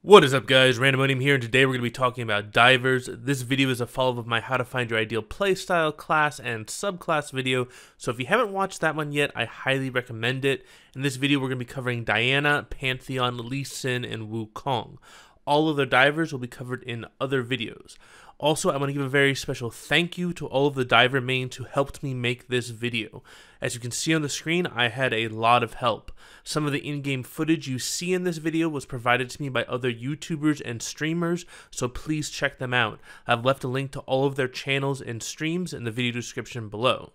What is up, guys? Randomonium here, and today we're going to be talking about divers. This video is a follow-up of my how to find your ideal playstyle, class, and subclass video, so if you haven't watched that one yet, I highly recommend it. In this video, we're going to be covering Diana, Pantheon, Lee Sin, and Wukong. All of the divers will be covered in other videos. Also, I want to give a very special thank you to all of the diver mains who helped me make this video. As you can see on the screen, I had a lot of help. Some of the in-game footage you see in this video was provided to me by other YouTubers and streamers, so please check them out. I've left a link to all of their channels and streams in the video description below.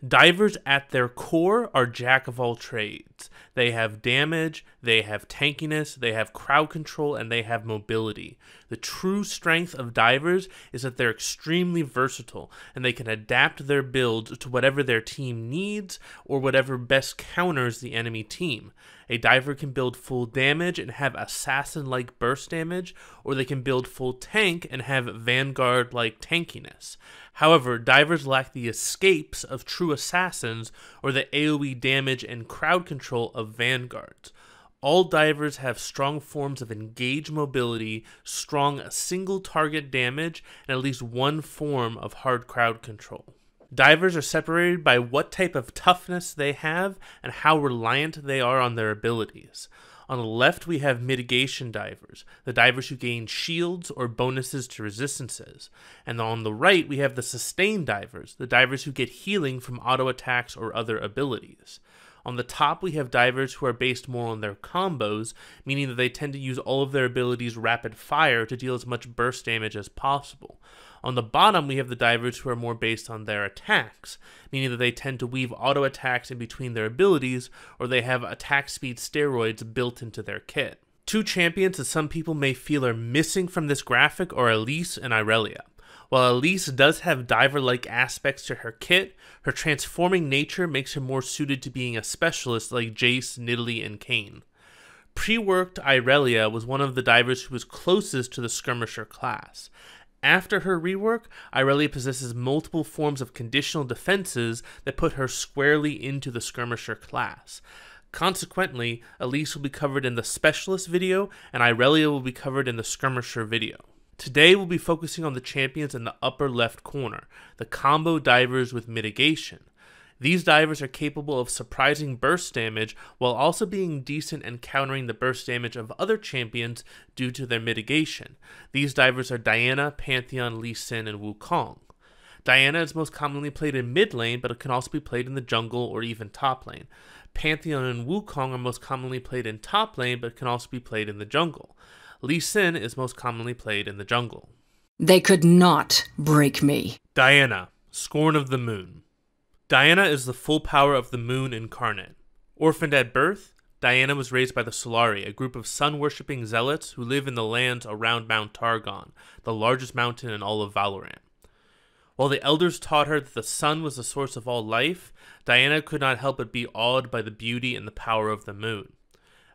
Divers at their core are jack of all trades. They have damage, they have tankiness, they have crowd control, and they have mobility. The true strength of divers is that they're extremely versatile, and they can adapt their build to whatever their team needs or whatever best counters the enemy team. A diver can build full damage and have assassin-like burst damage, or they can build full tank and have vanguard-like tankiness. However, divers lack the escapes of true assassins or the AoE damage and crowd control of vanguards. All divers have strong forms of engage mobility, strong single target damage, and at least one form of hard crowd control. Divers are separated by what type of toughness they have and how reliant they are on their abilities. On the left, we have mitigation divers, the divers who gain shields or bonuses to resistances. And on the right, we have the sustain divers, the divers who get healing from auto attacks or other abilities. On the top, we have divers who are based more on their combos, meaning that they tend to use all of their abilities rapid fire to deal as much burst damage as possible. On the bottom, we have the divers who are more based on their attacks, meaning that they tend to weave auto attacks in between their abilities, or they have attack speed steroids built into their kit. Two champions that some people may feel are missing from this graphic are Elise and Irelia. While Elise does have diver-like aspects to her kit, her transforming nature makes her more suited to being a specialist like Jace, Nidalee, and Kayn. Pre-worked Irelia was one of the divers who was closest to the skirmisher class. After her rework, Irelia possesses multiple forms of conditional defenses that put her squarely into the skirmisher class. Consequently, Elise will be covered in the specialist video, and Irelia will be covered in the skirmisher video. Today we'll be focusing on the champions in the upper left corner, the combo divers with mitigation. These divers are capable of surprising burst damage while also being decent and countering the burst damage of other champions due to their mitigation. These divers are Diana, Pantheon, Lee Sin, and Wukong. Diana is most commonly played in mid lane, but it can also be played in the jungle or even top lane. Pantheon and Wukong are most commonly played in top lane, but can also be played in the jungle. Lee Sin is most commonly played in the jungle. They could not break me. Diana, Scorn of the Moon. Diana is the full power of the moon incarnate. Orphaned at birth, Diana was raised by the Solari, a group of sun-worshipping zealots who live in the lands around Mount Targon, the largest mountain in all of Valorant. While the elders taught her that the sun was the source of all life, Diana could not help but be awed by the beauty and the power of the moon.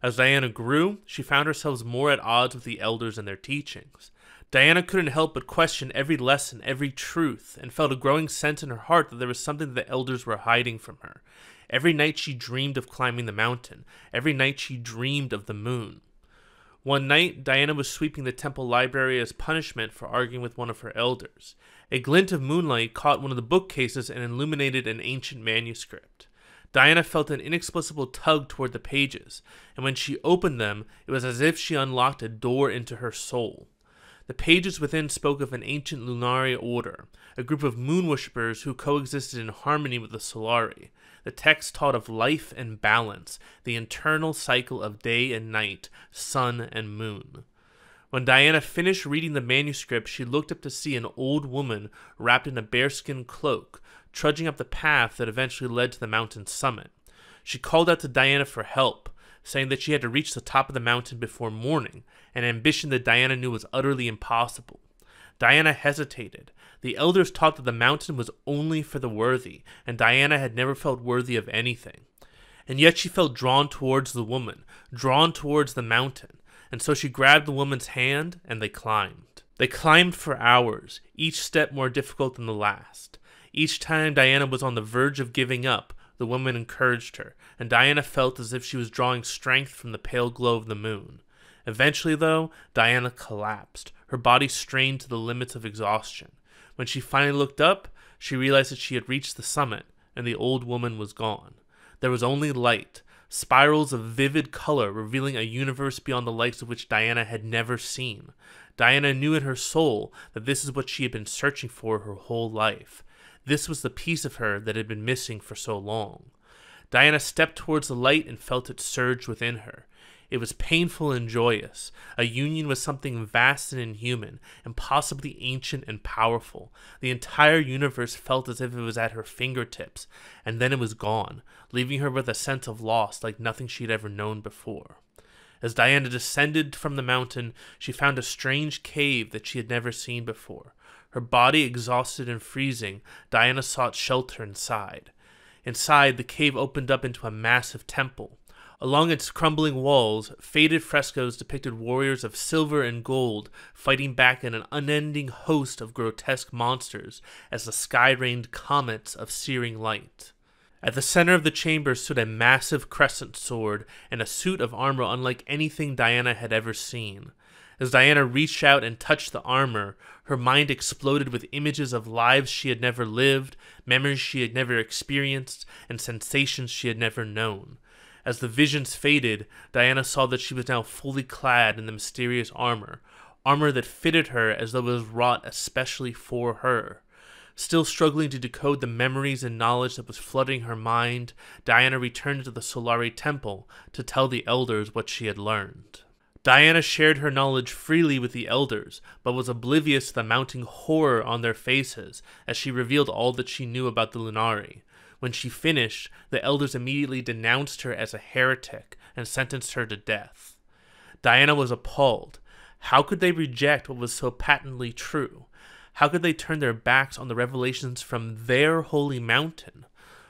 As Diana grew, she found herself more at odds with the elders and their teachings. Diana couldn't help but question every lesson, every truth, and felt a growing sense in her heart that there was something that the elders were hiding from her. Every night she dreamed of climbing the mountain. Every night she dreamed of the moon. One night, Diana was sweeping the temple library as punishment for arguing with one of her elders. A glint of moonlight caught one of the bookcases and illuminated an ancient manuscript. Diana felt an inexplicable tug toward the pages, and when she opened them, it was as if she unlocked a door into her soul. The pages within spoke of an ancient Lunari order, a group of moon worshippers who coexisted in harmony with the Solari. The text taught of life and balance, the internal cycle of day and night, sun and moon. When Diana finished reading the manuscript, she looked up to see an old woman wrapped in a bearskin cloak, trudging up the path that eventually led to the mountain's summit. She called out to Diana for help, saying that she had to reach the top of the mountain before morning, an ambition that Diana knew was utterly impossible. Diana hesitated. The elders taught that the mountain was only for the worthy, and Diana had never felt worthy of anything. And yet she felt drawn towards the woman, drawn towards the mountain, and so she grabbed the woman's hand, and they climbed. They climbed for hours, each step more difficult than the last. Each time Diana was on the verge of giving up, the woman encouraged her, and Diana felt as if she was drawing strength from the pale glow of the moon. Eventually, though, Diana collapsed, her body strained to the limits of exhaustion. When she finally looked up, she realized that she had reached the summit, and the old woman was gone. There was only light, spirals of vivid color revealing a universe beyond the likes of which Diana had never seen. Diana knew in her soul that this is what she had been searching for her whole life. This was the piece of her that had been missing for so long. Diana stepped towards the light and felt it surge within her. It was painful and joyous, a union with something vast and inhuman, impossibly ancient and powerful. The entire universe felt as if it was at her fingertips, and then it was gone, leaving her with a sense of loss like nothing she had ever known before. As Diana descended from the mountain, she found a strange cave that she had never seen before. Her body exhausted and freezing, Diana sought shelter inside. Inside, the cave opened up into a massive temple. Along its crumbling walls, faded frescoes depicted warriors of silver and gold fighting back in an unending host of grotesque monsters as the sky rained comets of searing light. At the center of the chamber stood a massive crescent sword and a suit of armor unlike anything Diana had ever seen. As Diana reached out and touched the armor, her mind exploded with images of lives she had never lived, memories she had never experienced, and sensations she had never known. As the visions faded, Diana saw that she was now fully clad in the mysterious armor that fitted her as though it was wrought especially for her. Still struggling to decode the memories and knowledge that was flooding her mind, Diana returned to the Solari Temple to tell the elders what she had learned. Diana shared her knowledge freely with the elders, but was oblivious to the mounting horror on their faces as she revealed all that she knew about the Lunari. When she finished, the elders immediately denounced her as a heretic and sentenced her to death. Diana was appalled. How could they reject what was so patently true? How could they turn their backs on the revelations from their holy mountain?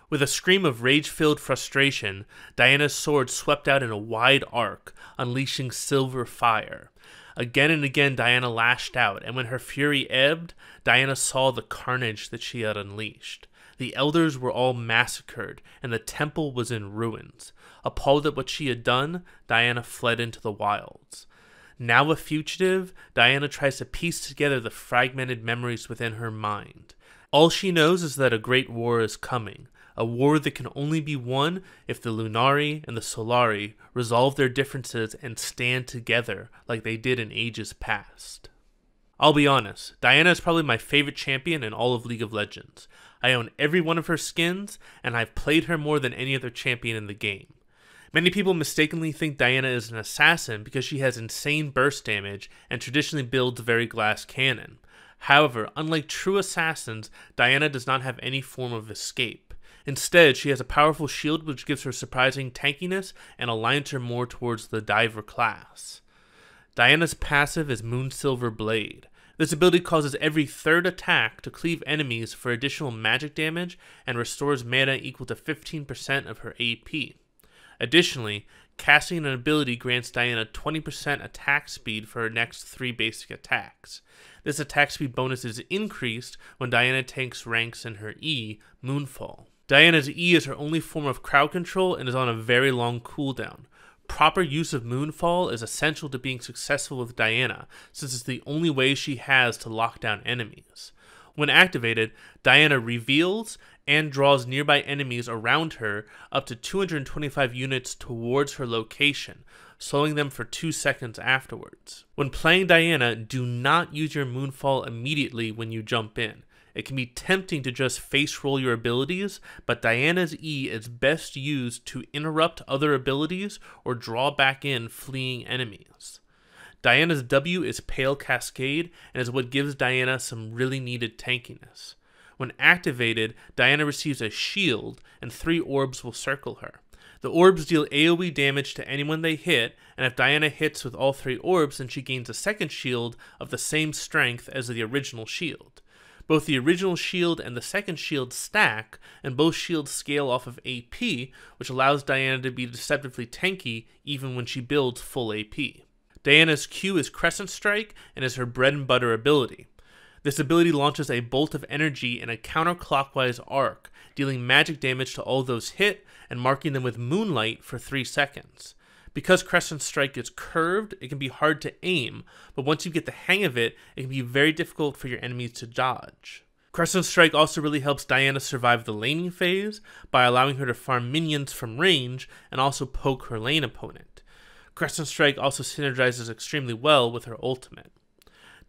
With a scream of rage-filled frustration, Diana's sword swept out in a wide arc, unleashing silver fire. Again and again Diana lashed out, and when her fury ebbed, Diana saw the carnage that she had unleashed. The elders were all massacred, and the temple was in ruins. Appalled at what she had done, Diana fled into the wilds. Now a fugitive, Diana tries to piece together the fragmented memories within her mind. All she knows is that a great war is coming, a war that can only be won if the Lunari and the Solari resolve their differences and stand together like they did in ages past. I'll be honest, Diana is probably my favorite champion in all of League of Legends. I own every one of her skins, and I've played her more than any other champion in the game. Many people mistakenly think Diana is an assassin because she has insane burst damage and traditionally builds very glass cannon. However, unlike true assassins, Diana does not have any form of escape. Instead, she has a powerful shield which gives her surprising tankiness and aligns her more towards the diver class. Diana's passive is Moonsilver Blade. This ability causes every third attack to cleave enemies for additional magic damage and restores mana equal to 15% of her AP. Additionally, casting an ability grants Diana 20% attack speed for her next 3 basic attacks. This attack speed bonus is increased when Diana takes ranks in her E, Moonfall. Diana's E is her only form of crowd control and is on a very long cooldown. Proper use of Moonfall is essential to being successful with Diana, since it's the only way she has to lock down enemies. When activated, Diana reveals and draws nearby enemies around her up to 225 units towards her location, slowing them for 2 seconds afterwards. When playing Diana, do not use your Moonfall immediately when you jump in. It can be tempting to just face roll your abilities, but Diana's E is best used to interrupt other abilities or draw back in fleeing enemies. Diana's W is Pale Cascade and is what gives Diana some really needed tankiness. When activated, Diana receives a shield and 3 orbs will circle her. The orbs deal AoE damage to anyone they hit, and if Diana hits with all 3 orbs, then she gains a second shield of the same strength as the original shield. Both the original shield and the second shield stack, and both shields scale off of AP, which allows Diana to be deceptively tanky even when she builds full AP. Diana's Q is Crescent Strike and is her bread and butter ability. This ability launches a bolt of energy in a counterclockwise arc, dealing magic damage to all those hit and marking them with Moonlight for 3 seconds. Because Crescent Strike is curved, it can be hard to aim, but once you get the hang of it, it can be very difficult for your enemies to dodge. Crescent Strike also really helps Diana survive the laning phase by allowing her to farm minions from range and also poke her lane opponent. Crescent Strike also synergizes extremely well with her ultimate.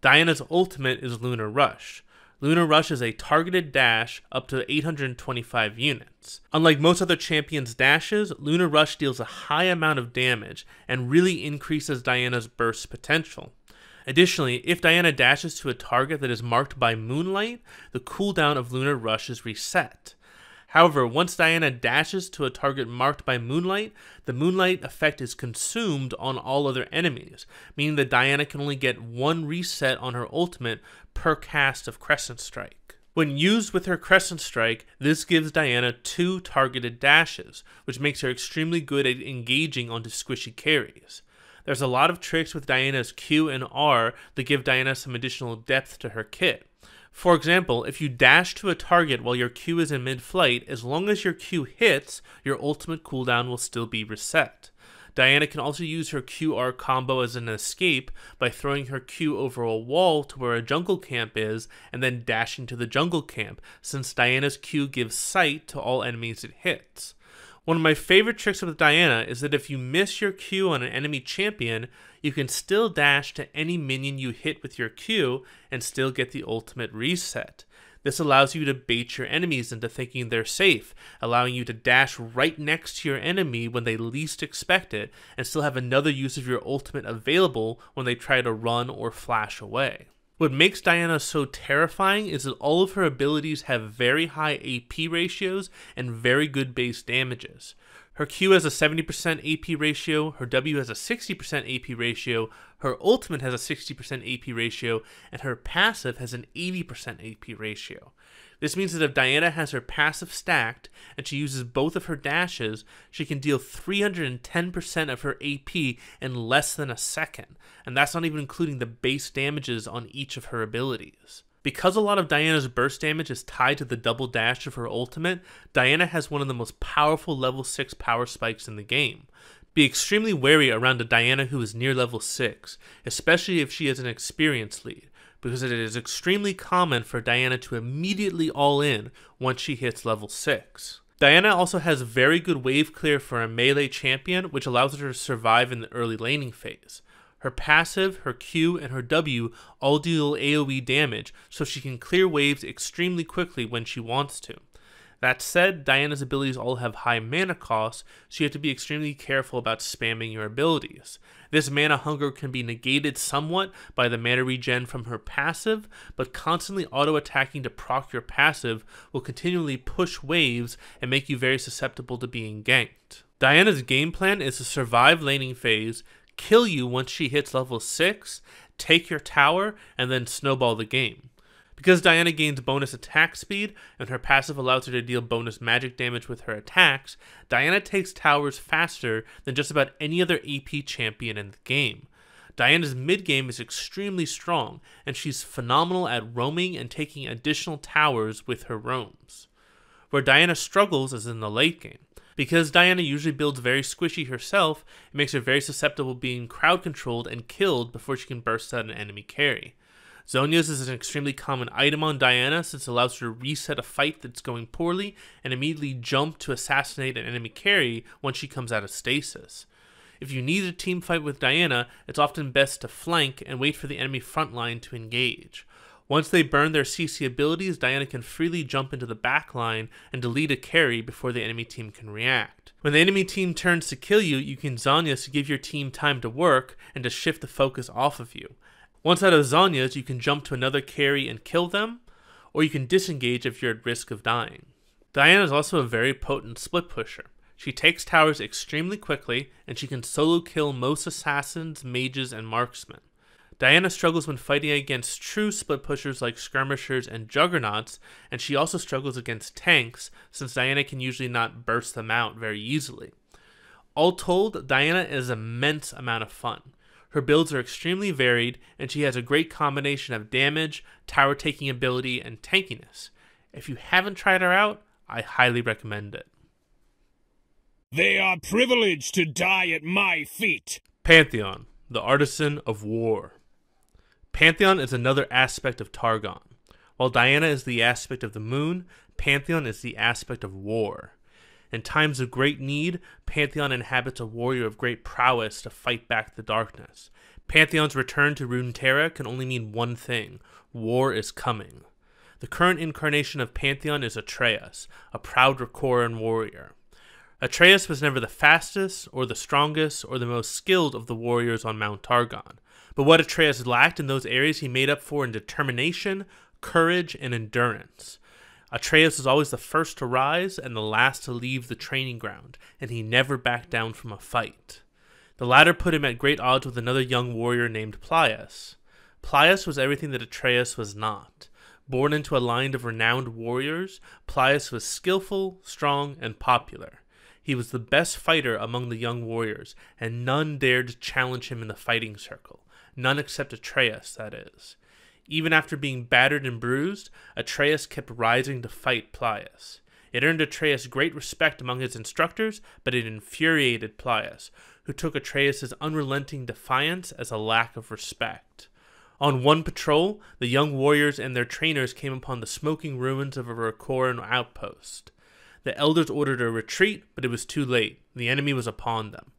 Diana's ultimate is Lunar Rush. Lunar Rush is a targeted dash up to 825 units. Unlike most other champions' dashes, Lunar Rush deals a high amount of damage and really increases Diana's burst potential. Additionally, if Diana dashes to a target that is marked by Moonlight, the cooldown of Lunar Rush is reset. However, once Diana dashes to a target marked by Moonlight, the Moonlight effect is consumed on all other enemies, meaning that Diana can only get one reset on her ultimate per cast of Crescent Strike. When used with her Crescent Strike, this gives Diana 2 targeted dashes, which makes her extremely good at engaging onto squishy carries. There's a lot of tricks with Diana's Q and R that give Diana some additional depth to her kit. For example, if you dash to a target while your Q is in mid-flight, as long as your Q hits, your ultimate cooldown will still be reset. Diana can also use her QR combo as an escape by throwing her Q over a wall to where a jungle camp is and then dashing to the jungle camp, since Diana's Q gives sight to all enemies it hits. One of my favorite tricks with Diana is that if you miss your Q on an enemy champion, you can still dash to any minion you hit with your Q and still get the ultimate reset. This allows you to bait your enemies into thinking they're safe, allowing you to dash right next to your enemy when they least expect it, and still have another use of your ultimate available when they try to run or flash away. What makes Diana so terrifying is that all of her abilities have very high AP ratios and very good base damages. Her Q has a 70% AP ratio, her W has a 60% AP ratio, her ultimate has a 60% AP ratio, and her passive has an 80% AP ratio. This means that if Diana has her passive stacked and she uses both of her dashes, she can deal 310% of her AP in less than a second, and that's not even including the base damages on each of her abilities. Because a lot of Diana's burst damage is tied to the double dash of her ultimate, Diana has one of the most powerful level 6 power spikes in the game. Be extremely wary around a Diana who is near level 6, especially if she is an experience lead, because it is extremely common for Diana to immediately all in once she hits level 6. Diana also has very good wave clear for a melee champion, which allows her to survive in the early laning phase. Her passive, her Q, and her W all deal AoE damage, so she can clear waves extremely quickly when she wants to. That said, Diana's abilities all have high mana costs, so you have to be extremely careful about spamming your abilities. This mana hunger can be negated somewhat by the mana regen from her passive, but constantly auto-attacking to proc your passive will continually push waves and make you very susceptible to being ganked. Diana's game plan is to survive laning phase, kill you once she hits level 6, take your tower, and then snowball the game. Because Diana gains bonus attack speed, and her passive allows her to deal bonus magic damage with her attacks, Diana takes towers faster than just about any other AP champion in the game. Diana's mid-game is extremely strong, and she's phenomenal at roaming and taking additional towers with her roams. Where Diana struggles is in the late game. Because Diana usually builds very squishy herself, it makes her very susceptible being crowd controlled and killed before she can burst out an enemy carry. Zhonya's is an extremely common item on Diana since it allows her to reset a fight that's going poorly and immediately jump to assassinate an enemy carry once she comes out of stasis. If you need a team fight with Diana, it's often best to flank and wait for the enemy front line to engage. Once they burn their CC abilities, Diana can freely jump into the back line and delete a carry before the enemy team can react. When the enemy team turns to kill you, you can Zhonya's to give your team time to work and to shift the focus off of you. Once out of Zhonya's, you can jump to another carry and kill them, or you can disengage if you're at risk of dying. Diana is also a very potent split pusher. She takes towers extremely quickly, and she can solo kill most assassins, mages, and marksmen. Diana struggles when fighting against true split pushers like skirmishers and juggernauts, and she also struggles against tanks, since Diana can usually not burst them out very easily. All told, Diana is an immense amount of fun. Her builds are extremely varied, and she has a great combination of damage, tower taking ability, and tankiness. If you haven't tried her out, I highly recommend it. They are privileged to die at my feet. Pantheon, the artisan of war. Pantheon is another aspect of Targon. While Diana is the aspect of the moon, Pantheon is the aspect of war. In times of great need, Pantheon inhabits a warrior of great prowess to fight back the darkness. Pantheon's return to Runeterra can only mean one thing: war is coming. The current incarnation of Pantheon is Atreus, a proud Rekoran warrior. Atreus was never the fastest, or the strongest, or the most skilled of the warriors on Mount Targon. But what Atreus lacked in those areas he made up for in determination, courage, and endurance. Atreus was always the first to rise and the last to leave the training ground, and he never backed down from a fight. The latter put him at great odds with another young warrior named Plius. Plius was everything that Atreus was not. Born into a line of renowned warriors, Plius was skillful, strong, and popular. He was the best fighter among the young warriors, and none dared to challenge him in the fighting circle. None except Atreus, that is. Even after being battered and bruised, Atreus kept rising to fight Plius. It earned Atreus great respect among his instructors, but it infuriated Plius, who took Atreus' unrelenting defiance as a lack of respect. On one patrol, the young warriors and their trainers came upon the smoking ruins of a Rekoran outpost. The elders ordered a retreat, but it was too late. The enemy was upon them.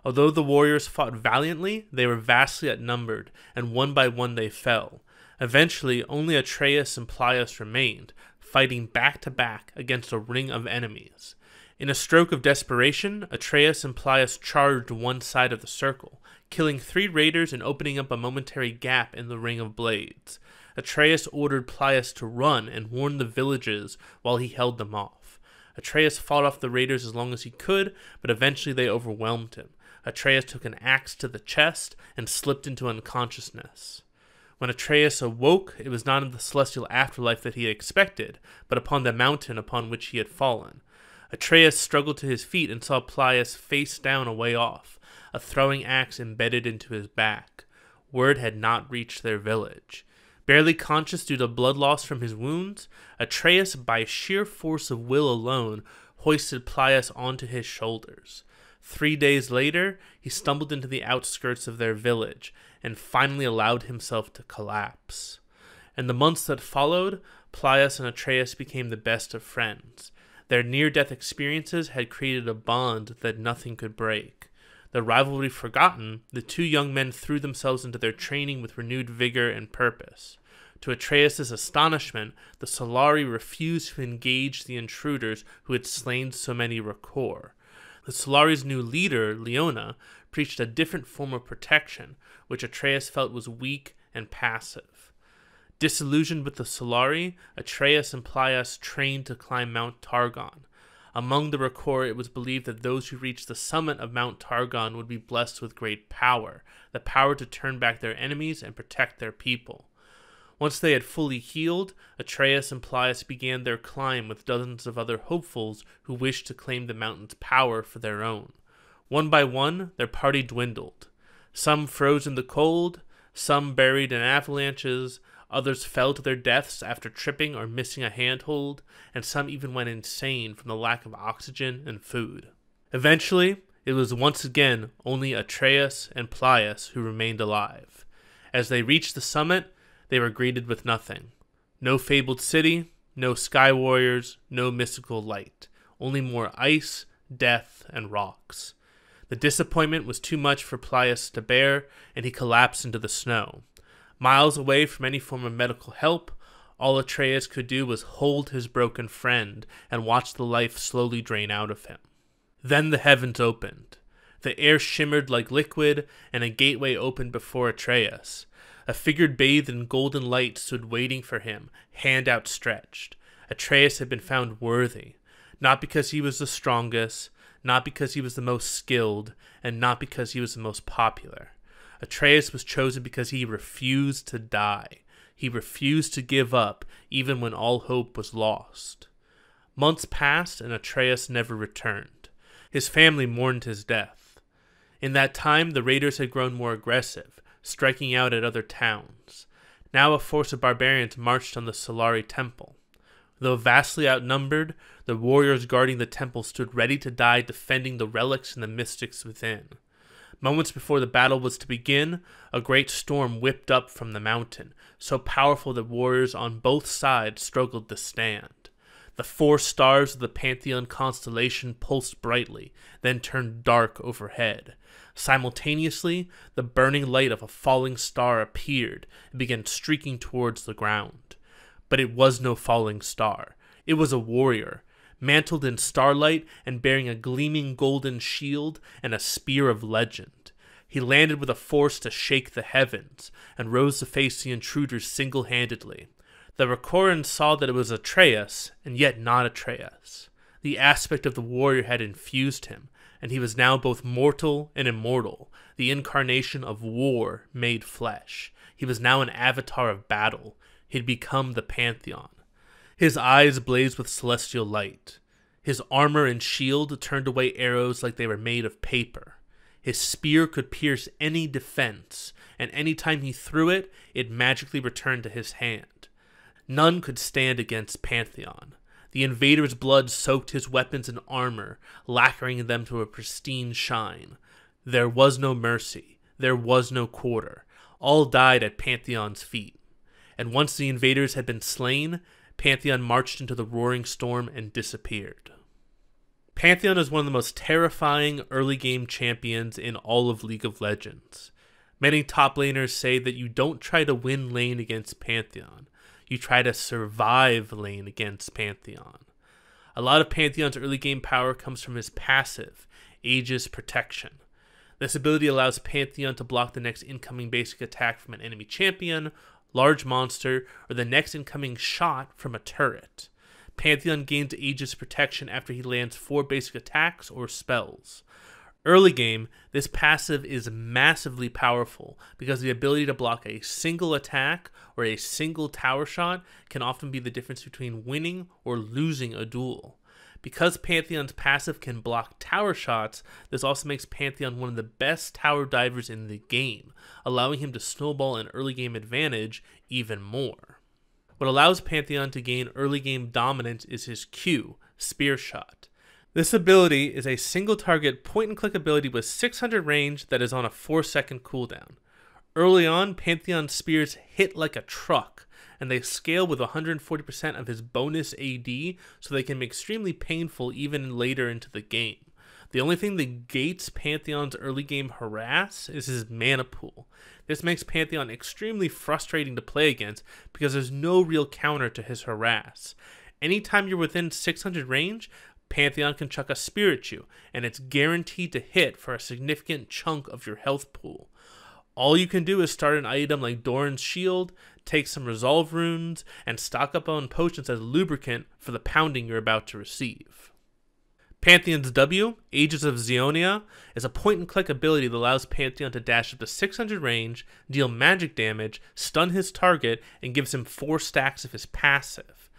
Although the warriors fought valiantly, they were vastly outnumbered, and one by one they fell. Eventually, only Atreus and Plius remained, fighting back to back against a ring of enemies. In a stroke of desperation, Atreus and Plius charged one side of the circle, killing 3 raiders and opening up a momentary gap in the ring of blades. Atreus ordered Plius to run and warn the villages while he held them off. Atreus fought off the raiders as long as he could, but eventually they overwhelmed him. Atreus took an axe to the chest and slipped into unconsciousness. When Atreus awoke, it was not in the celestial afterlife that he had expected, but upon the mountain upon which he had fallen. Atreus struggled to his feet and saw Plius face down a way off, a throwing axe embedded into his back. Word had not reached their village. Barely conscious due to blood loss from his wounds, Atreus, by sheer force of will alone, hoisted Plius onto his shoulders. 3 days later, he stumbled into the outskirts of their village, and finally allowed himself to collapse. In the months that followed, Plius and Atreus became the best of friends. Their near-death experiences had created a bond that nothing could break. Their rivalry forgotten, the 2 young men threw themselves into their training with renewed vigor and purpose. To Atreus' astonishment, the Solari refused to engage the intruders who had slain so many Rekor. The Solari's new leader, Leona, preached a different form of protection, which Atreus felt was weak and passive. Disillusioned with the Solari, Atreus and Plius trained to climb Mount Targon. Among the Rekor, it was believed that those who reached the summit of Mount Targon would be blessed with great power, the power to turn back their enemies and protect their people. Once they had fully healed, Atreus and Plius began their climb with dozens of other hopefuls who wished to claim the mountain's power for their own. One by one, their party dwindled. Some froze in the cold, some buried in avalanches, others fell to their deaths after tripping or missing a handhold, and some even went insane from the lack of oxygen and food. Eventually, it was once again only Atreus and Plius who remained alive. As they reached the summit, they were greeted with nothing. No fabled city, no sky warriors, no mystical light. Only more ice, death, and rocks. The disappointment was too much for Plius to bear, and he collapsed into the snow. Miles away from any form of medical help, all Atreus could do was hold his broken friend and watch the life slowly drain out of him. Then the heavens opened. The air shimmered like liquid, and a gateway opened before Atreus. A figure bathed in golden light stood waiting for him, hand outstretched. Atreus had been found worthy, not because he was the strongest, not because he was the most skilled, and not because he was the most popular. Atreus was chosen because he refused to die. He refused to give up, even when all hope was lost. Months passed, and Atreus never returned. His family mourned his death. In that time, the raiders had grown more aggressive, striking out at other towns. Now a force of barbarians marched on the Solari temple. Though vastly outnumbered, the warriors guarding the temple stood ready to die defending the relics and the mystics within. Moments before the battle was to begin, a great storm whipped up from the mountain, so powerful that warriors on both sides struggled to stand. The 4 stars of the Pantheon constellation pulsed brightly, then turned dark overhead. Simultaneously, the burning light of a falling star appeared and began streaking towards the ground. But it was no falling star. It was a warrior, mantled in starlight and bearing a gleaming golden shield and a spear of legend. He landed with a force to shake the heavens, and rose to face the intruders single-handedly. The Rekorans saw that it was Atreus, and yet not Atreus. The aspect of the warrior had infused him, and he was now both mortal and immortal, the incarnation of war made flesh. He was now an avatar of battle. He had become the Pantheon. His eyes blazed with celestial light. His armor and shield turned away arrows like they were made of paper. His spear could pierce any defense, and any time he threw it, it magically returned to his hand. None could stand against Pantheon. The invader's blood soaked his weapons and armor, lacquering them to a pristine shine. There was no mercy. There was no quarter. All died at Pantheon's feet. And once the invaders had been slain, Pantheon marched into the roaring storm and disappeared. Pantheon is one of the most terrifying early-game champions in all of League of Legends. Many top laners say that you don't try to win lane against Pantheon. You try to survive lane against Pantheon. A lot of Pantheon's early game power comes from his passive, Aegis Protection. This ability allows Pantheon to block the next incoming basic attack from an enemy champion, large monster, or the next incoming shot from a turret. Pantheon gains Aegis Protection after he lands 4 basic attacks or spells. Early game, this passive is massively powerful because the ability to block a single attack or a single tower shot can often be the difference between winning or losing a duel. Because Pantheon's passive can block tower shots, this also makes Pantheon one of the best tower divers in the game, allowing him to snowball an early game advantage even more. What allows Pantheon to gain early game dominance is his Q, Spear Shot. This ability is a single target point and click ability with 600 range that is on a 4-second cooldown. Early on, Pantheon's spears hit like a truck, and they scale with 140% of his bonus AD, so they can be extremely painful even later into the game. The only thing that gates Pantheon's early game harass is his mana pool. This makes Pantheon extremely frustrating to play against because there's no real counter to his harass. Anytime you're within 600 range, Pantheon can chuck a spear at you, and it's guaranteed to hit for a significant chunk of your health pool. All you can do is start an item like Doran's Shield, take some Resolve Runes, and stock up on potions as lubricant for the pounding you're about to receive. Pantheon's W, Aegis of Zionia, is a point-and-click ability that allows Pantheon to dash up to 600 range, deal magic damage, stun his target, and gives him 4 stacks of his passive.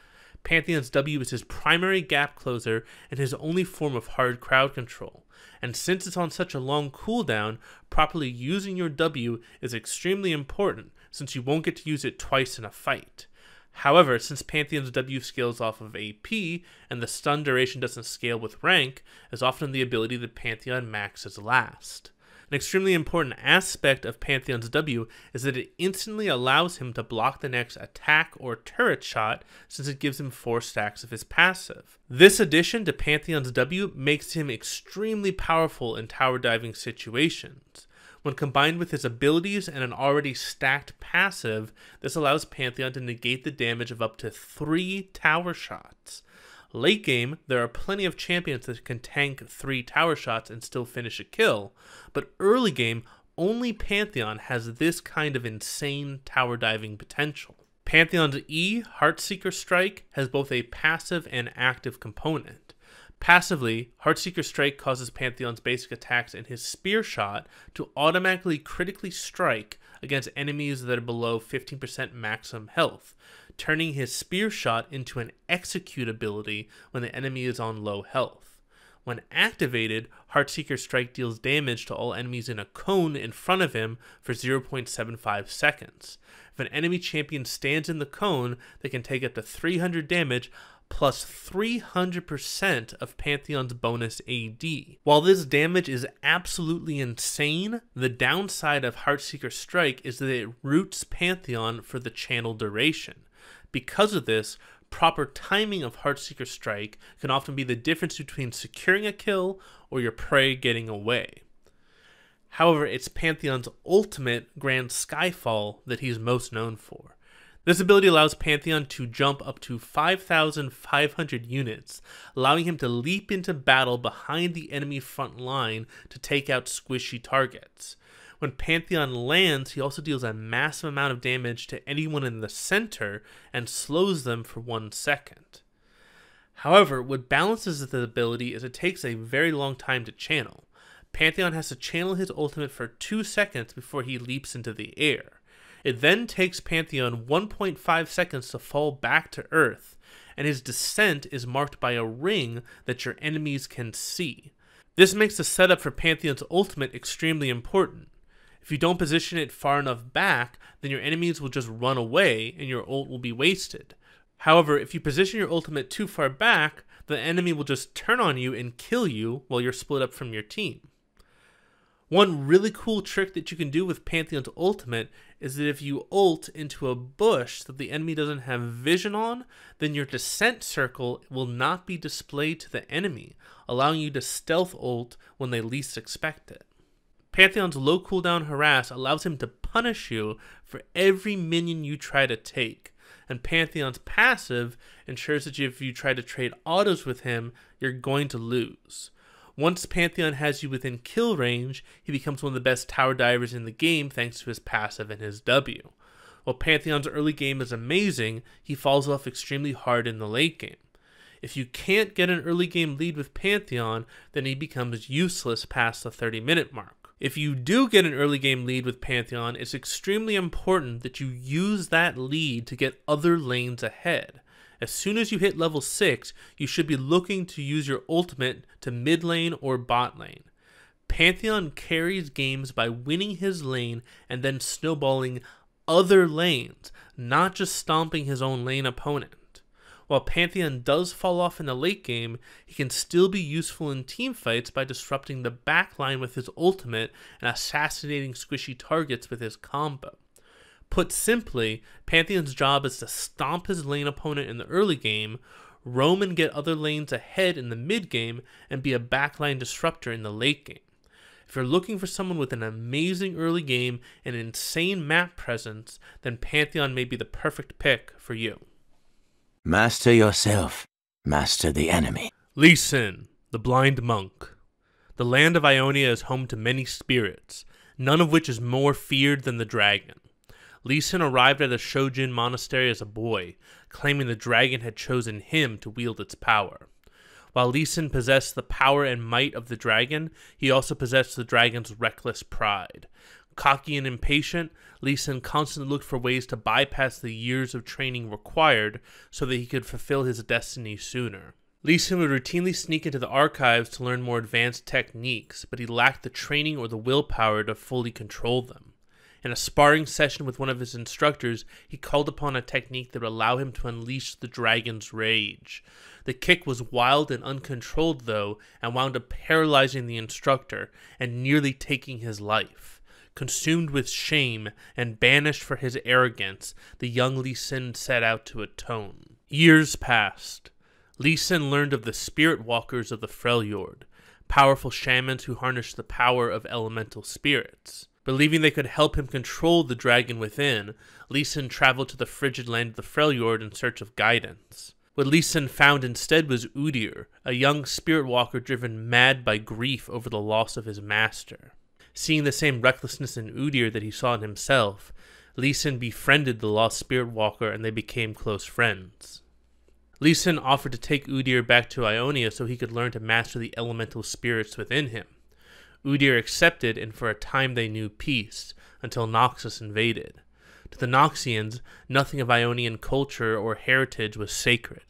Pantheon's W is his primary gap closer and his only form of hard crowd control, and since it's on such a long cooldown, properly using your W is extremely important since you won't get to use it twice in a fight. However, since Pantheon's W scales off of AP, and the stun duration doesn't scale with rank, is often the ability that Pantheon maxes last. An extremely important aspect of Pantheon's W is that it instantly allows him to block the next attack or turret shot since it gives him 4 stacks of his passive. This addition to Pantheon's W makes him extremely powerful in tower diving situations. When combined with his abilities and an already stacked passive, this allows Pantheon to negate the damage of up to 3 tower shots. Late game, there are plenty of champions that can tank 3 tower shots and still finish a kill, but early game, only Pantheon has this kind of insane tower diving potential. Pantheon's E, Heartseeker Strike, has both a passive and active component. Passively, Heartseeker Strike causes Pantheon's basic attacks and his Spear Shot to automatically critically strike against enemies that are below 15% maximum health, turning his Spear Shot into an Execute ability when the enemy is on low health. When activated, Heartseeker Strike deals damage to all enemies in a cone in front of him for 0.75 seconds. If an enemy champion stands in the cone, they can take up to 300 damage plus 300% of Pantheon's bonus AD. While this damage is absolutely insane, the downside of Heartseeker Strike is that it roots Pantheon for the channel duration. Because of this, proper timing of Heartseeker Strike can often be the difference between securing a kill or your prey getting away. However, it's Pantheon's ultimate Grand Skyfall that he's most known for. This ability allows Pantheon to jump up to 5,500 units, allowing him to leap into battle behind the enemy front line to take out squishy targets. When Pantheon lands, he also deals a massive amount of damage to anyone in the center and slows them for 1 second. However, what balances the ability is it takes a very long time to channel. Pantheon has to channel his ultimate for 2 seconds before he leaps into the air. It then takes Pantheon 1.5 seconds to fall back to Earth, and his descent is marked by a ring that your enemies can see. This makes the setup for Pantheon's ultimate extremely important. If you don't position it far enough back, then your enemies will just run away and your ult will be wasted. However, if you position your ultimate too far back, the enemy will just turn on you and kill you while you're split up from your team. One really cool trick that you can do with Pantheon's ultimate is that if you ult into a bush that the enemy doesn't have vision on, then your descent circle will not be displayed to the enemy, allowing you to stealth ult when they least expect it. Pantheon's low cooldown harass allows him to punish you for every minion you try to take, and Pantheon's passive ensures that if you try to trade autos with him, you're going to lose. Once Pantheon has you within kill range, he becomes one of the best tower divers in the game thanks to his passive and his W. While Pantheon's early game is amazing, he falls off extremely hard in the late game. If you can't get an early game lead with Pantheon, then he becomes useless past the 30-minute mark. If you do get an early game lead with Pantheon, it's extremely important that you use that lead to get other lanes ahead. As soon as you hit level 6, you should be looking to use your ultimate to mid lane or bot lane. Pantheon carries games by winning his lane and then snowballing other lanes, not just stomping his own lane opponent. While Pantheon does fall off in the late game, he can still be useful in teamfights by disrupting the backline with his ultimate and assassinating squishy targets with his combo. Put simply, Pantheon's job is to stomp his lane opponent in the early game, roam and get other lanes ahead in the mid game, and be a backline disruptor in the late game. If you're looking for someone with an amazing early game and insane map presence, then Pantheon may be the perfect pick for you. Master yourself, master the enemy. Lee Sin, the Blind Monk. The land of Ionia is home to many spirits, none of which is more feared than the dragon. Lee Sin arrived at a Shojin monastery as a boy, claiming the dragon had chosen him to wield its power. While Lee Sin possessed the power and might of the dragon, he also possessed the dragon's reckless pride. Cocky and impatient, Lee Sin constantly looked for ways to bypass the years of training required so that he could fulfill his destiny sooner. Lee Sin would routinely sneak into the archives to learn more advanced techniques, but he lacked the training or the willpower to fully control them. In a sparring session with one of his instructors, he called upon a technique that would allow him to unleash the dragon's rage. The kick was wild and uncontrolled though, and wound up paralyzing the instructor and nearly taking his life. Consumed with shame and banished for his arrogance, the young Lee Sin set out to atone. Years passed. Lee Sin learned of the spirit walkers of the Freljord, powerful shamans who harnessed the power of elemental spirits. Believing they could help him control the dragon within, Lee Sin traveled to the frigid land of the Freljord in search of guidance. What Lee Sin found instead was Udyr, a young spirit walker driven mad by grief over the loss of his master. Seeing the same recklessness in Udyr that he saw in himself, Lee Sin befriended the lost spirit walker and they became close friends. Lee Sin offered to take Udyr back to Ionia so he could learn to master the elemental spirits within him. Udyr accepted, and for a time they knew peace, until Noxus invaded. To the Noxians, nothing of Ionian culture or heritage was sacred.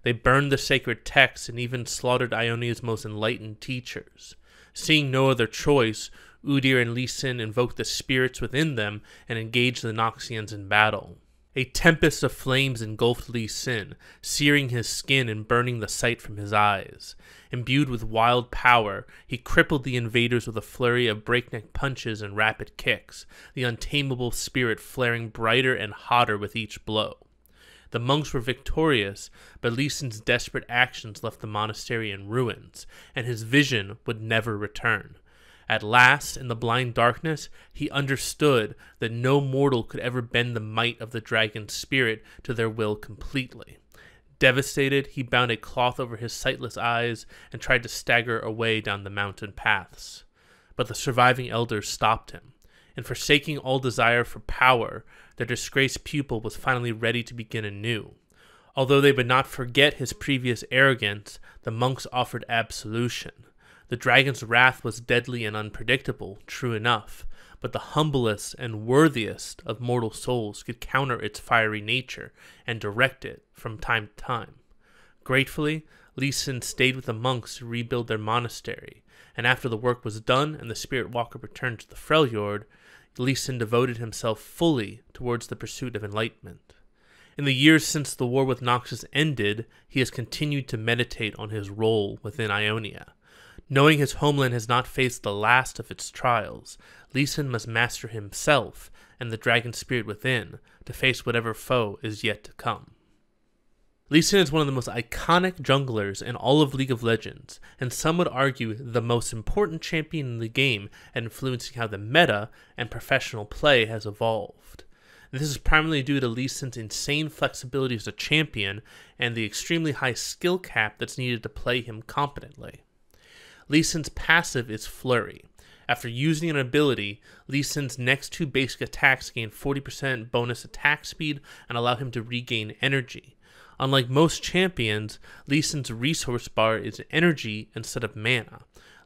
They burned the sacred texts and even slaughtered Ionia's most enlightened teachers. Seeing no other choice, Udyr and Lee Sin invoked the spirits within them and engaged the Noxians in battle. A tempest of flames engulfed Lee Sin, searing his skin and burning the sight from his eyes. Imbued with wild power, he crippled the invaders with a flurry of breakneck punches and rapid kicks, the untamable spirit flaring brighter and hotter with each blow. The monks were victorious, but Lee Sin's desperate actions left the monastery in ruins, and his vision would never return. At last, in the blind darkness, he understood that no mortal could ever bend the might of the dragon's spirit to their will completely. Devastated, he bound a cloth over his sightless eyes and tried to stagger away down the mountain paths. But the surviving elders stopped him. And forsaking all desire for power, their disgraced pupil was finally ready to begin anew. Although they would not forget his previous arrogance, the monks offered absolution. The dragon's wrath was deadly and unpredictable, true enough, but the humblest and worthiest of mortal souls could counter its fiery nature and direct it from time to time. Gratefully, Lee Sin stayed with the monks to rebuild their monastery, and after the work was done and the spirit walker returned to the Freljord, Lee Sin devoted himself fully towards the pursuit of enlightenment. In the years since the war with Noxus ended, he has continued to meditate on his role within Ionia. Knowing his homeland has not faced the last of its trials, Lee Sin must master himself and the dragon spirit within to face whatever foe is yet to come. Lee Sin is one of the most iconic junglers in all of League of Legends, and some would argue the most important champion in the game at influencing how the meta and professional play has evolved. This is primarily due to Lee Sin's insane flexibility as a champion and the extremely high skill cap that's needed to play him competently. Lee Sin's passive is Flurry. After using an ability, Lee Sin's next two basic attacks gain 40% bonus attack speed and allow him to regain energy. Unlike most champions, Lee Sin's resource bar is energy instead of mana.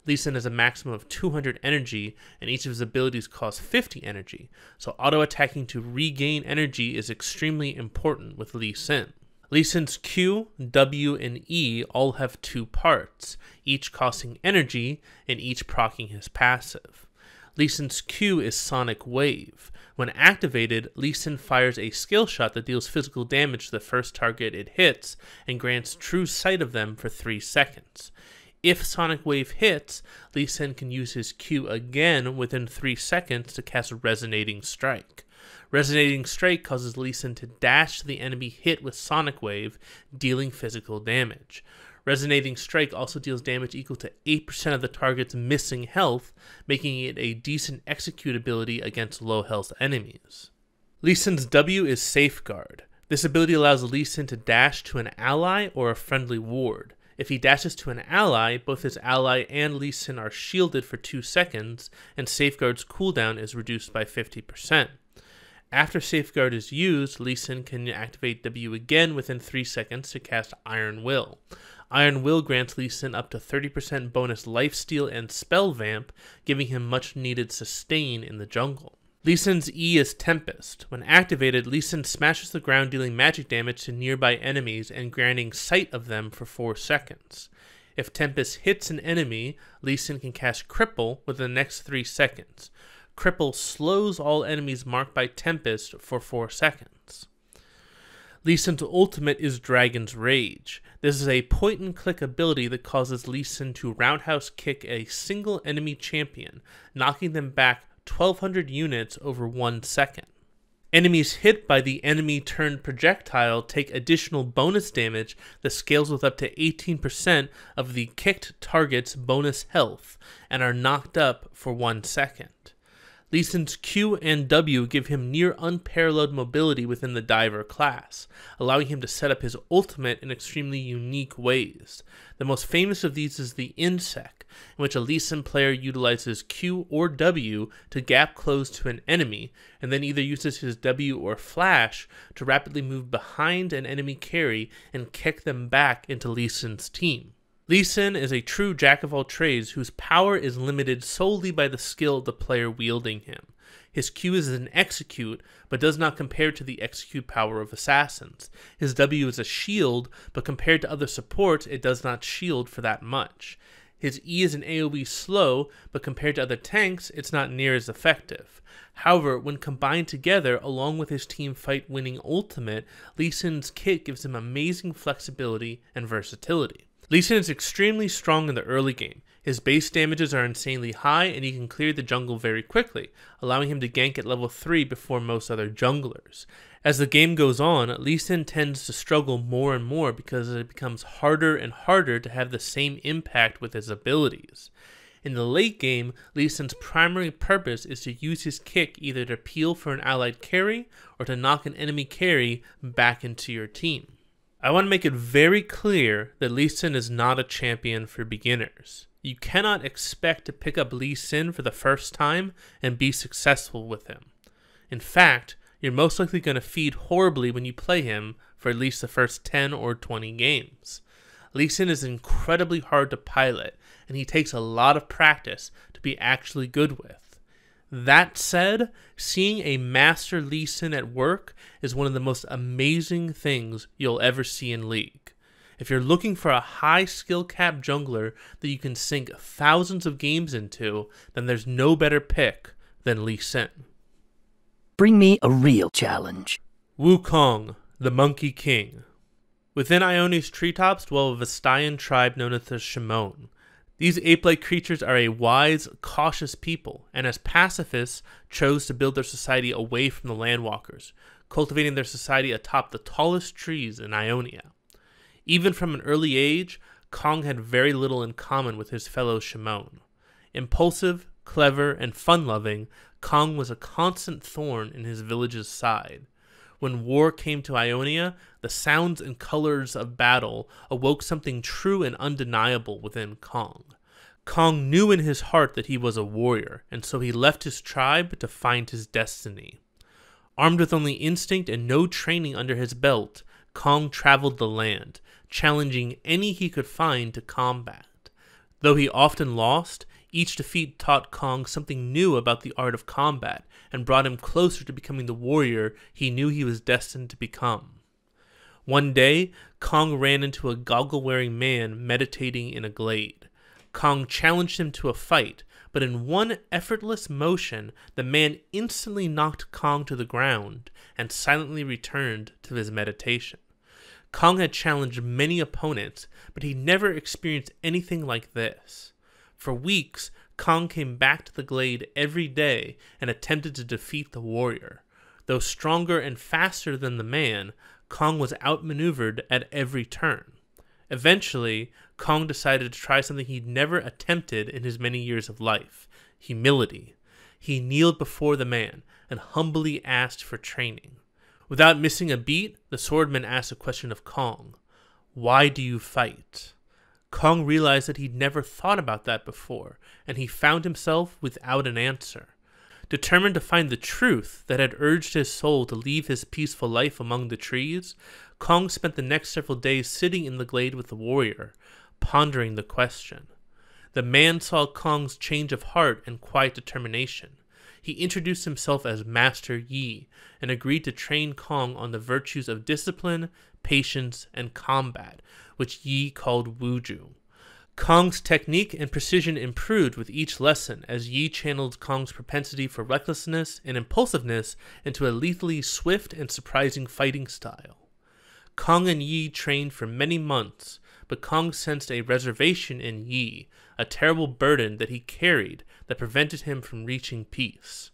Lee Sin has a maximum of 200 energy, and each of his abilities costs 50 energy, so auto-attacking to regain energy is extremely important with Lee Sin. Lee Sin's Q, W, and E all have two parts, each costing energy, and each proccing his passive. Lee Sin's Q is Sonic Wave. When activated, Lee Sin fires a skill shot that deals physical damage to the first target it hits, and grants true sight of them for 3 seconds. If Sonic Wave hits, Lee Sin can use his Q again within 3 seconds to cast Resonating Strike. Resonating Strike causes Lee Sin to dash to the enemy hit with Sonic Wave, dealing physical damage. Resonating Strike also deals damage equal to 8% of the target's missing health, making it a decent execute ability against low health enemies. Lee Sin's W is Safeguard. This ability allows Lee Sin to dash to an ally or a friendly ward. If he dashes to an ally, both his ally and Lee Sin are shielded for 2 seconds, and Safeguard's cooldown is reduced by 50%. After Safeguard is used, Lee Sin can activate W again within 3 seconds to cast Iron Will. Iron Will grants Lee Sin up to 30% bonus lifesteal and spell vamp, giving him much needed sustain in the jungle. Lee Sin's E is Tempest. When activated, Lee Sin smashes the ground, dealing magic damage to nearby enemies and granting sight of them for 4 seconds. If Tempest hits an enemy, Lee Sin can cast Cripple within the next 3 seconds. Cripple slows all enemies marked by Tempest for 4 seconds. Lee Sin's ultimate is Dragon's Rage. This is a point-and-click ability that causes Lee Sin to roundhouse kick a single enemy champion, knocking them back 1,200 units over 1 second. Enemies hit by the enemy-turned projectile take additional bonus damage that scales with up to 18% of the kicked target's bonus health, and are knocked up for 1 second. Lee Sin's Q and W give him near unparalleled mobility within the diver class, allowing him to set up his ultimate in extremely unique ways. The most famous of these is the Insect, in which a Lee Sin player utilizes Q or W to gap close to an enemy, and then either uses his W or Flash to rapidly move behind an enemy carry and kick them back into Lee Sin's team. Lee Sin is a true jack-of-all-trades whose power is limited solely by the skill of the player wielding him. His Q is an execute, but does not compare to the execute power of assassins. His W is a shield, but compared to other supports, it does not shield for that much. His E is an AoE slow, but compared to other tanks, it's not near as effective. However, when combined together, along with his team fight winning ultimate, Lee Sin's kit gives him amazing flexibility and versatility. Lee Sin is extremely strong in the early game. His base damages are insanely high, and he can clear the jungle very quickly, allowing him to gank at level 3 before most other junglers. As the game goes on, Lee Sin tends to struggle more and more because it becomes harder and harder to have the same impact with his abilities. In the late game, Lee Sin's primary purpose is to use his kick either to peel for an allied carry or to knock an enemy carry back into your team. I want to make it very clear that Lee Sin is not a champion for beginners. You cannot expect to pick up Lee Sin for the first time and be successful with him. In fact, you're most likely going to feed horribly when you play him for at least the first 10 or 20 games. Lee Sin is incredibly hard to pilot, and he takes a lot of practice to be actually good with. That said, seeing a master Lee Sin at work is one of the most amazing things you'll ever see in League. If you're looking for a high skill cap jungler that you can sink thousands of games into, then there's no better pick than Lee Sin. Bring me a real challenge. Wukong, the Monkey King. Within Ionia's treetops dwell a Vestayan tribe known as the Shimon. These ape-like creatures are a wise, cautious people, and as pacifists, chose to build their society away from the landwalkers, cultivating their society atop the tallest trees in Ionia. Even from an early age, Kong had very little in common with his fellow Shimon. Impulsive, clever, and fun-loving, Kong was a constant thorn in his village's side. When war came to Ionia, the sounds and colors of battle awoke something true and undeniable within Kong. Kong knew in his heart that he was a warrior, and so he left his tribe to find his destiny. Armed with only instinct and no training under his belt, Kong traveled the land, challenging any he could find to combat. Though he often lost, each defeat taught Kong something new about the art of combat and brought him closer to becoming the warrior he knew he was destined to become. One day, Kong ran into a goggle-wearing man meditating in a glade. Kong challenged him to a fight, but in one effortless motion, the man instantly knocked Kong to the ground and silently returned to his meditation. Kong had challenged many opponents, but he never experienced anything like this. For weeks, Kong came back to the glade every day and attempted to defeat the warrior. Though stronger and faster than the man, Kong was outmaneuvered at every turn. Eventually, Kong decided to try something he'd never attempted in his many years of life: humility. He kneeled before the man and humbly asked for training. Without missing a beat, the swordman asked a question of Kong. "Why do you fight?" Kong realized that he'd never thought about that before, and he found himself without an answer. Determined to find the truth that had urged his soul to leave his peaceful life among the trees, Kong spent the next several days sitting in the glade with the warrior, pondering the question. The man saw Kong's change of heart and quiet determination. He introduced himself as Master Yi and agreed to train Kong on the virtues of discipline, patience, and combat, which Yi called Wuju. Kong's technique and precision improved with each lesson as Yi channeled Kong's propensity for recklessness and impulsiveness into a lethally swift and surprising fighting style. Kong and Yi trained for many months, but Kong sensed a reservation in Yi, a terrible burden that he carried that prevented him from reaching peace.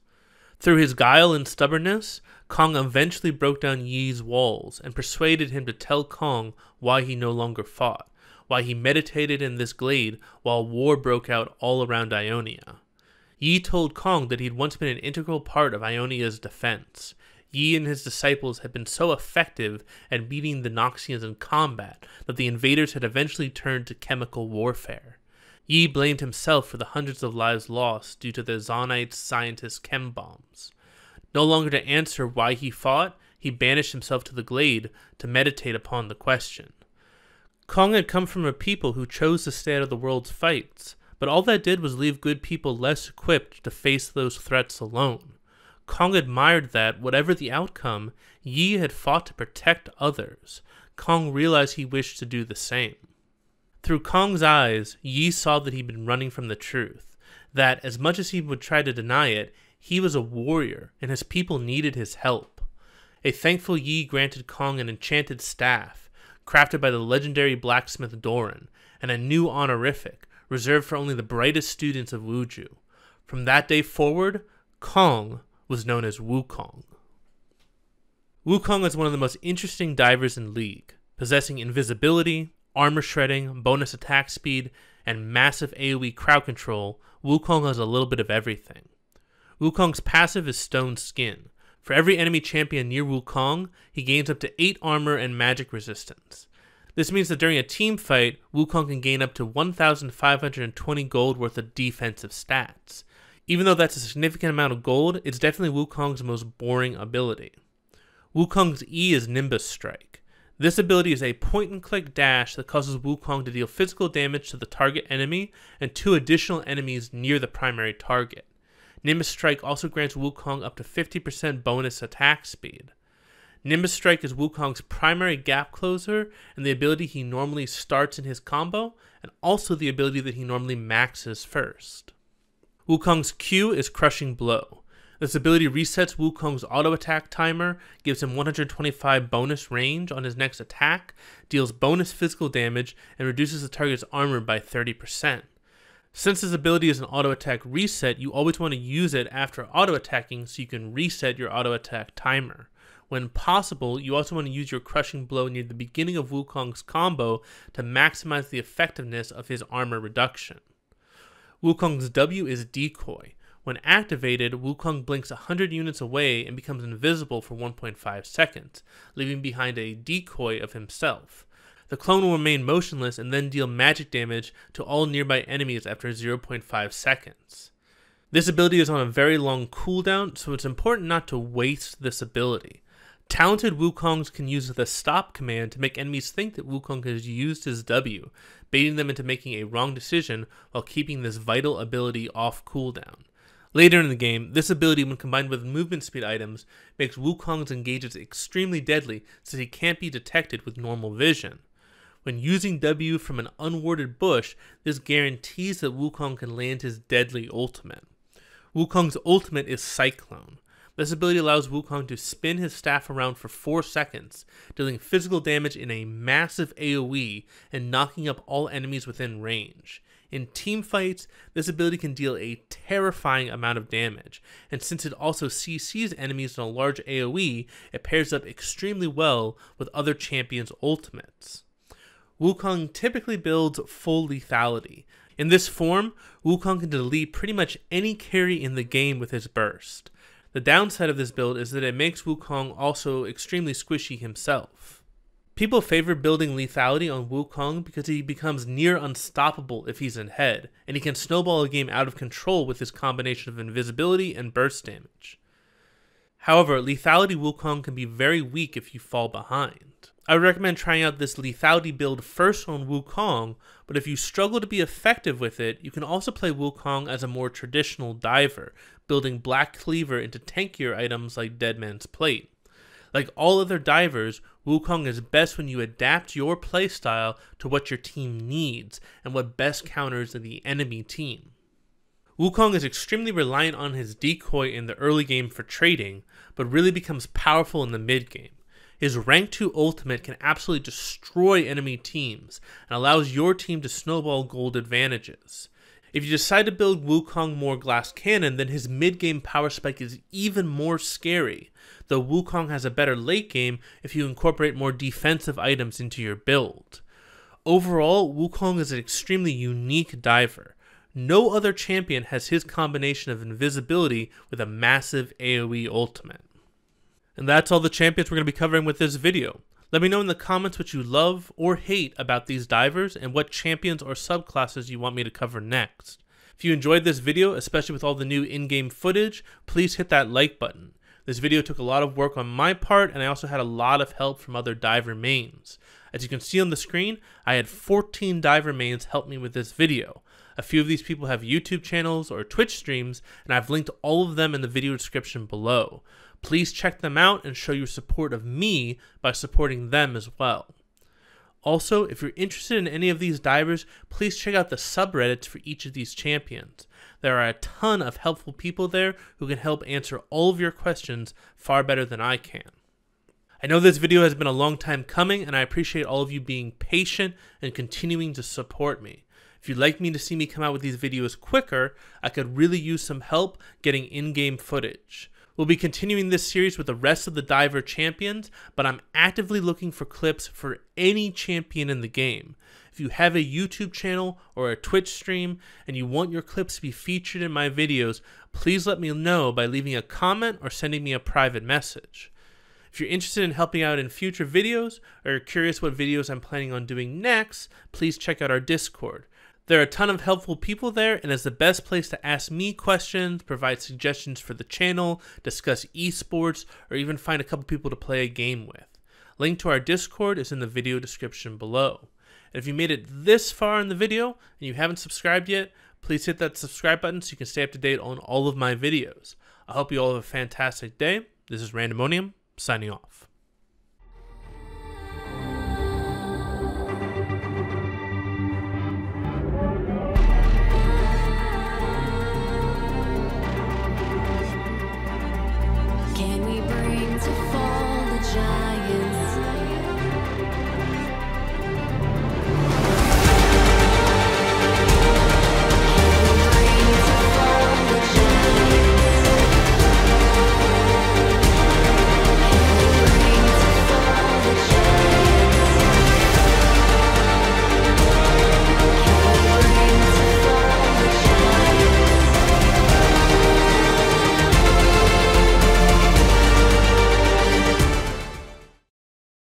Through his guile and stubbornness, Kong eventually broke down Yi's walls and persuaded him to tell Kong why he no longer fought, why he meditated in this glade while war broke out all around Ionia. Yi told Kong that he'd once been an integral part of Ionia's defense. Yi and his disciples had been so effective at beating the Noxians in combat that the invaders had eventually turned to chemical warfare. Yi blamed himself for the hundreds of lives lost due to the Zonite scientists' chem bombs. No longer to answer why he fought, he banished himself to the glade to meditate upon the question. Kong had come from a people who chose to stay out of the world's fights, but all that did was leave good people less equipped to face those threats alone. Kong admired that, whatever the outcome, Yi had fought to protect others. Kong realized he wished to do the same. Through Kong's eyes, Yi saw that he'd been running from the truth, that as much as he would try to deny it, he was a warrior, and his people needed his help. A thankful Yi granted Kong an enchanted staff, crafted by the legendary blacksmith Doran, and a new honorific, reserved for only the brightest students of Wuju. From that day forward, Kong was known as Wukong. Wukong is one of the most interesting divers in League, possessing invisibility, armor shredding, bonus attack speed, and massive AoE crowd control. Wukong has a little bit of everything. Wukong's passive is Stone Skin. For every enemy champion near Wukong, he gains up to 8 armor and magic resistance. This means that during a team fight, Wukong can gain up to 1,520 gold worth of defensive stats. Even though that's a significant amount of gold, it's definitely Wukong's most boring ability. Wukong's E is Nimbus Strike. This ability is a point-and-click dash that causes Wukong to deal physical damage to the target enemy and 2 additional enemies near the primary target. Nimbus Strike also grants Wukong up to 50% bonus attack speed. Nimbus Strike is Wukong's primary gap closer and the ability he normally starts in his combo, and also the ability that he normally maxes first. Wukong's Q is Crushing Blow. This ability resets Wukong's auto attack timer, gives him 125 bonus range on his next attack, deals bonus physical damage, and reduces the target's armor by 30%. Since this ability is an auto attack reset, you always want to use it after auto attacking so you can reset your auto attack timer. When possible, you also want to use your Crushing Blow near the beginning of Wukong's combo to maximize the effectiveness of his armor reduction. Wukong's W is Decoy. When activated, Wukong blinks 100 units away and becomes invisible for 1.5 seconds, leaving behind a decoy of himself. The clone will remain motionless and then deal magic damage to all nearby enemies after 0.5 seconds. This ability is on a very long cooldown, so it's important not to waste this ability. Talented Wukongs can use the stop command to make enemies think that Wukong has used his W, baiting them into making a wrong decision while keeping this vital ability off cooldown. Later in the game, this ability, when combined with movement speed items, makes Wukong's engages extremely deadly since he can't be detected with normal vision. When using W from an unwarded bush, this guarantees that Wukong can land his deadly ultimate. Wukong's ultimate is Cyclone. This ability allows Wukong to spin his staff around for 4 seconds, dealing physical damage in a massive AoE and knocking up all enemies within range. In team fights, this ability can deal a terrifying amount of damage, and since it also CCs enemies in a large AoE, it pairs up extremely well with other champions' ultimates. Wukong typically builds full lethality. In this form, Wukong can delete pretty much any carry in the game with his burst. The downside of this build is that it makes Wukong also extremely squishy himself. People favor building lethality on Wukong because he becomes near unstoppable if he's in head, and he can snowball a game out of control with his combination of invisibility and burst damage. However, lethality Wukong can be very weak if you fall behind. I would recommend trying out this lethality build first on Wukong, but if you struggle to be effective with it, you can also play Wukong as a more traditional diver, building Black Cleaver into tankier items like Deadman's Plate. Like all other divers, Wukong is best when you adapt your playstyle to what your team needs and what best counters the enemy team. Wukong is extremely reliant on his decoy in the early game for trading, but really becomes powerful in the mid game. His rank 2 ultimate can absolutely destroy enemy teams and allows your team to snowball gold advantages. If you decide to build Wukong more glass cannon, then his mid-game power spike is even more scary, though Wukong has a better late game if you incorporate more defensive items into your build. Overall, Wukong is an extremely unique diver. No other champion has his combination of invisibility with a massive AoE ultimate. And that's all the champions we're going to be covering with this video. Let me know in the comments what you love or hate about these divers and what champions or subclasses you want me to cover next. If you enjoyed this video, especially with all the new in-game footage, please hit that like button. This video took a lot of work on my part, and I also had a lot of help from other diver mains. As you can see on the screen, I had 14 diver mains help me with this video. A few of these people have YouTube channels or Twitch streams, and I've linked all of them in the video description below. Please check them out and show your support of me by supporting them as well. Also, if you're interested in any of these divers, please check out the subreddits for each of these champions. There are a ton of helpful people there who can help answer all of your questions far better than I can. I know this video has been a long time coming, and I appreciate all of you being patient and continuing to support me. If you'd like me to see me come out with these videos quicker, I could really use some help getting in-game footage. We'll be continuing this series with the rest of the diver champions, but I'm actively looking for clips for any champion in the game. If you have a YouTube channel or a Twitch stream and you want your clips to be featured in my videos, please let me know by leaving a comment or sending me a private message. If you're interested in helping out in future videos or you're curious what videos I'm planning on doing next, please check out our Discord. There are a ton of helpful people there, and it's the best place to ask me questions, provide suggestions for the channel, discuss esports, or even find a couple people to play a game with. Link to our Discord is in the video description below. And if you made it this far in the video and you haven't subscribed yet, please hit that subscribe button so you can stay up to date on all of my videos. I hope you all have a fantastic day. This is Randomonium, signing off.